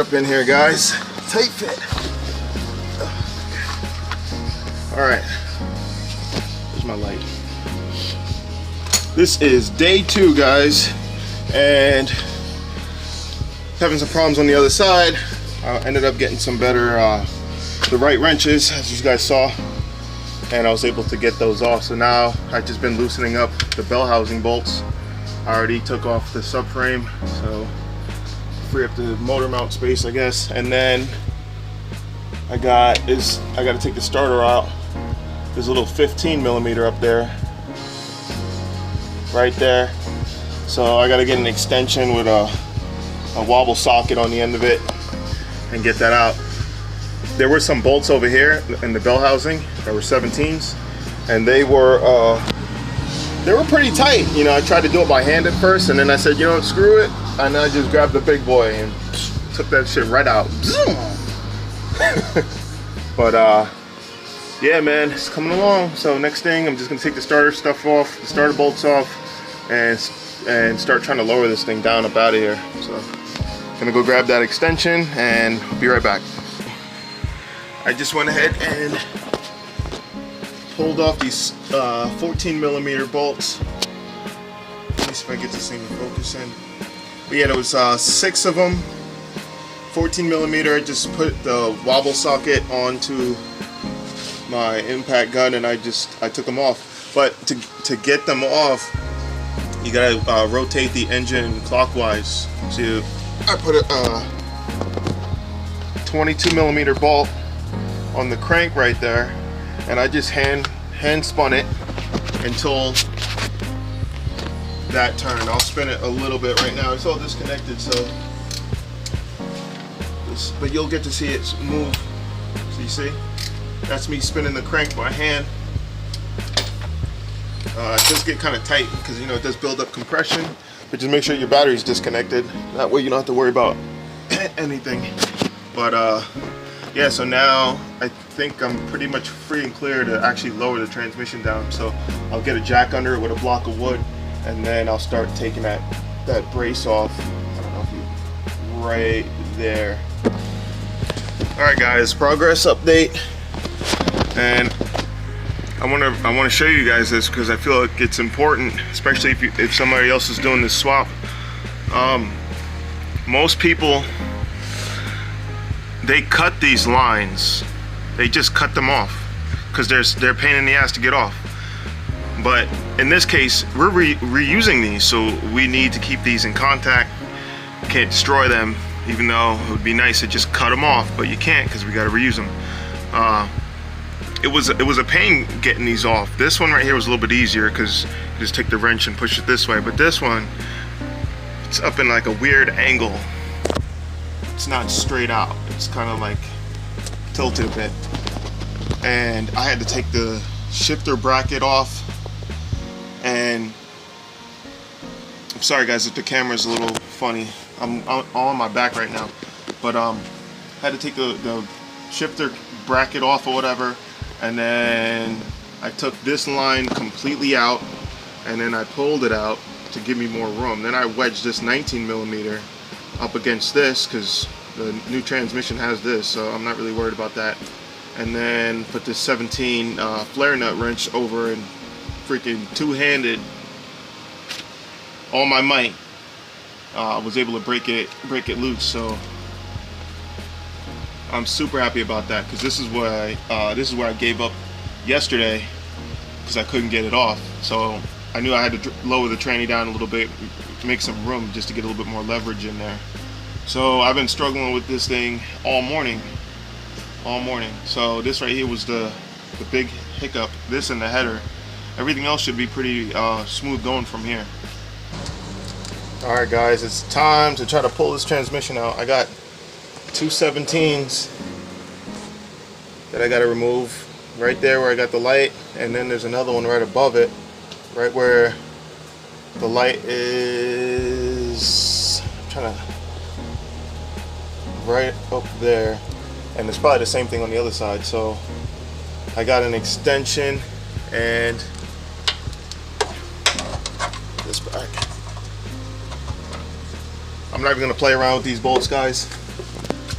up in here, guys. Tight fit. All right, here's my light. This is day 2, guys, and having some problems on the other side. I ended up getting some better, the right wrenches, as you guys saw, and I was able to get those off. So now I've just been loosening up the bell housing bolts. I already took off the subframe, so free up the motor mount space, I guess. And then I got to take the starter out. There's a little 15mm up there, right there. So I got to get an extension with a wobble socket on the end of it and get that out. There were some bolts over here in the bell housing that were 17s, and they were pretty tight. You know, I tried to do it by hand at first, and then I said, you know what, screw it, and I just grabbed the big boy and took that shit right out. But yeah, man, it's coming along. So next thing, I'm just gonna take the starter stuff off, the starter bolts off, and start trying to lower this thing down up out of here. So I'm gonna go grab that extension and be right back. I just went ahead and pulled off these 14mm bolts. Let me see if I get this thing to focus in. But yeah, there was 6 of them, 14mm. I just put the wobble socket onto my impact gun, and I took them off. But to get them off, you gotta rotate the engine clockwise. So I put a 22mm bolt on the crank right there, and I just hand spun it until that turned. I'll spin it a little bit right now. It's all disconnected, so but you'll get to see it move. So you see? That's me spinning the crank by hand. It does get kind of tight because, you know, it does build up compression, but just make sure your battery's disconnected. That way you don't have to worry about anything. But yeah, so now I think I'm pretty much free and clear to actually lower the transmission down. So I'll get a jack under it with a block of wood, and then I'll start taking that brace off. I don't know if you, right there. All right, guys, progress update. And I want to show you guys this because I feel like it's important, especially if somebody else is doing this swap. Most people, they cut these lines. They just cut them off because they're a pain in the ass to get off. But in this case, we're reusing these, so we need to keep these in contact. Can't destroy them, even though it would be nice to just cut them off, but you can't because we got to reuse them. It was a pain getting these off. This one right here was a little bit easier because you just take the wrench and push it this way, but this one, it's up in like a weird angle. It's not straight out. It's kind of like tilted a bit. And I had to take the shifter bracket off, and I'm sorry guys if the camera's a little funny. I'm on my back right now, but had to take the shifter bracket off or whatever, and then I took this line completely out, and then I pulled it out to give me more room. Then I wedged this 19mm up against this because the new transmission has this, so I'm not really worried about that. And then put this 17 flare nut wrench over and freaking two-handed, all my might, was able to break it loose. So I'm super happy about that because this is where I gave up yesterday because I couldn't get it off. So I knew I had to lower the tranny down a little bit, make some room just to get a little bit more leverage in there. So I've been struggling with this thing all morning. So this right here was the big hiccup. This and the header. Everything else should be pretty smooth going from here. All right, guys, it's time to try to pull this transmission out. I got 2 17s that I got to remove right there where I got the light, and then there's another one right above it, right where the light is. I'm trying to, right up there, and it's probably the same thing on the other side. So I got an extension and this back. I'm not even gonna play around with these bolts, guys.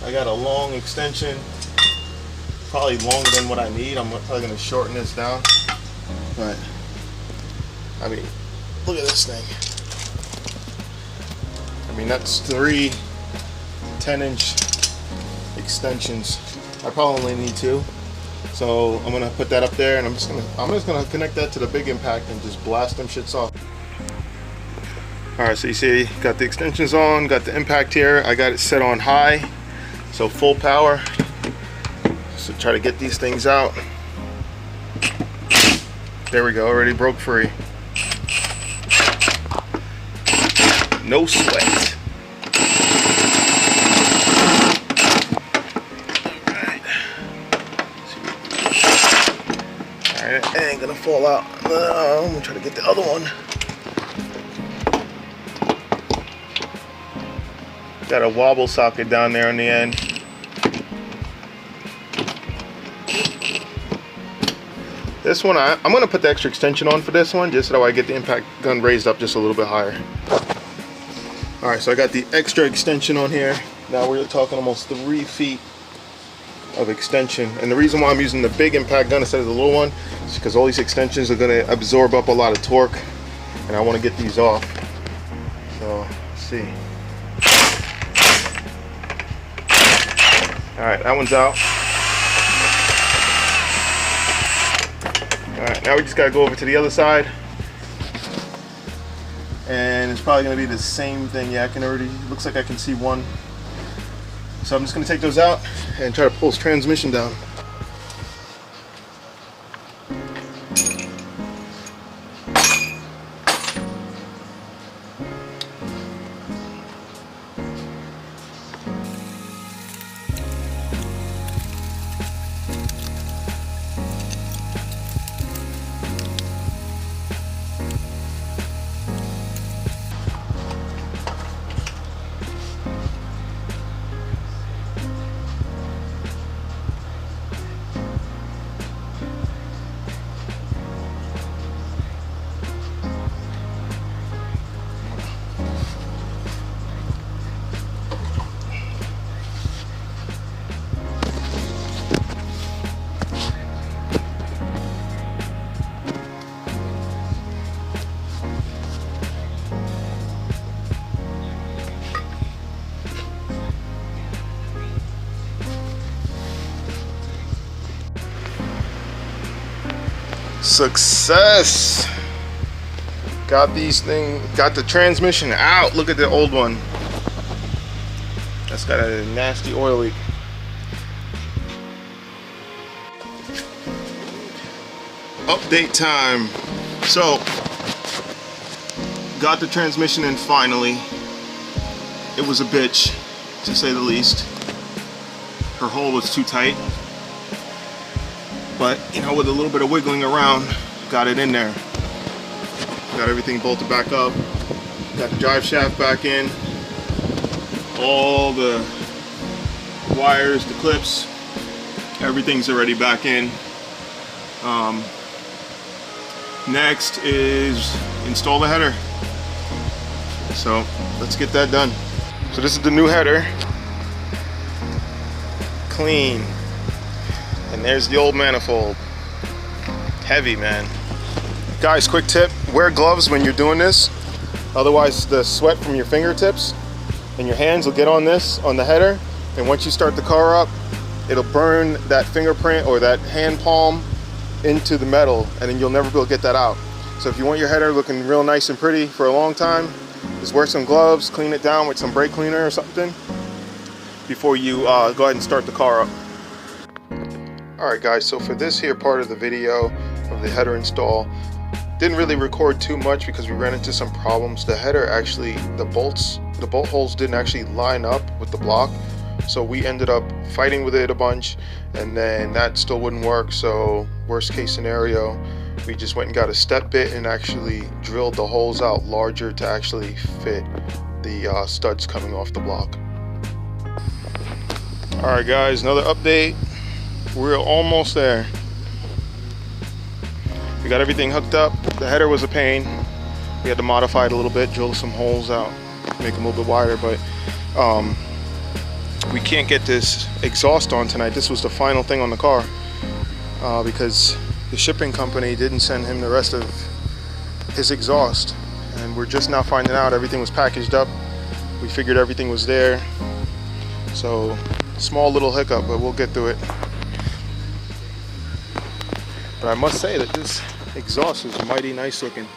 I got a long extension, probably longer than what I need. I'm probably gonna shorten this down, but I mean, look at this thing. I mean, that's 3 10-inch extensions. I probably only need 2, so I'm gonna put that up there, and I'm just gonna connect that to the big impact and just blast them shits off. All right, so you see, got the extensions on, got the impact here. I got it set on high, so full power. So try to get these things out. There we go, already broke free. No sweat. Alright, it ain't gonna fall out. No, I'm gonna try to get the other one. Got a wobble socket down there on the end. This one, I'm gonna put the extra extension on for this one, just so I get the impact gun raised up just a little bit higher. All right, so I got the extra extension on here. Now we're talking almost 3 feet of extension. And the reason why I'm using the big impact gun instead of the little one is because all these extensions are gonna absorb up a lot of torque, and I wanna get these off. So, let's see. All right, that one's out. All right, now we just gotta go over to the other side. And it's probably gonna be the same thing. Yeah, I can already, looks like I can see one. So I'm just gonna take those out and try to pull this transmission down. Success! Got the transmission out. Look at the old one. That's got a nasty oil leak. Update time. So, got the transmission in finally. It was a bitch, to say the least. Her hole was too tight. But, you know, with a little bit of wiggling around, got it in there. Got everything bolted back up. Got the drive shaft back in. All the wires, the clips, everything's already back in. Next is install the header. So, let's get that done. So this is the new header. Clean. And there's the old manifold. Heavy, man. Guys, quick tip, wear gloves when you're doing this. Otherwise the sweat from your fingertips and your hands will get on this, on the header. And once you start the car up, it'll burn that fingerprint or that hand palm into the metal, and then you'll never be able to get that out. So if you want your header looking real nice and pretty for a long time, just wear some gloves, clean it down with some brake cleaner or something before you go ahead and start the car up. Alright guys, so for this here part of the video of the header install, didn't really record too much because we ran into some problems. The header actually, the bolt holes didn't actually line up with the block, so we ended up fighting with it a bunch, and then that still wouldn't work. So worst case scenario, we just went and got a step bit and actually drilled the holes out larger to actually fit the studs coming off the block. Alright guys, another update. We're almost there. We got everything hooked up. The header was a pain. We had to modify it a little bit, drill some holes out, make them a little bit wider, but we can't get this exhaust on tonight. This was the final thing on the car because the shipping company didn't send him the rest of his exhaust, and we're just now finding out everything was packaged up. We figured everything was there, so small little hiccup, but we'll get through it. But I must say that this exhaust is mighty nice looking.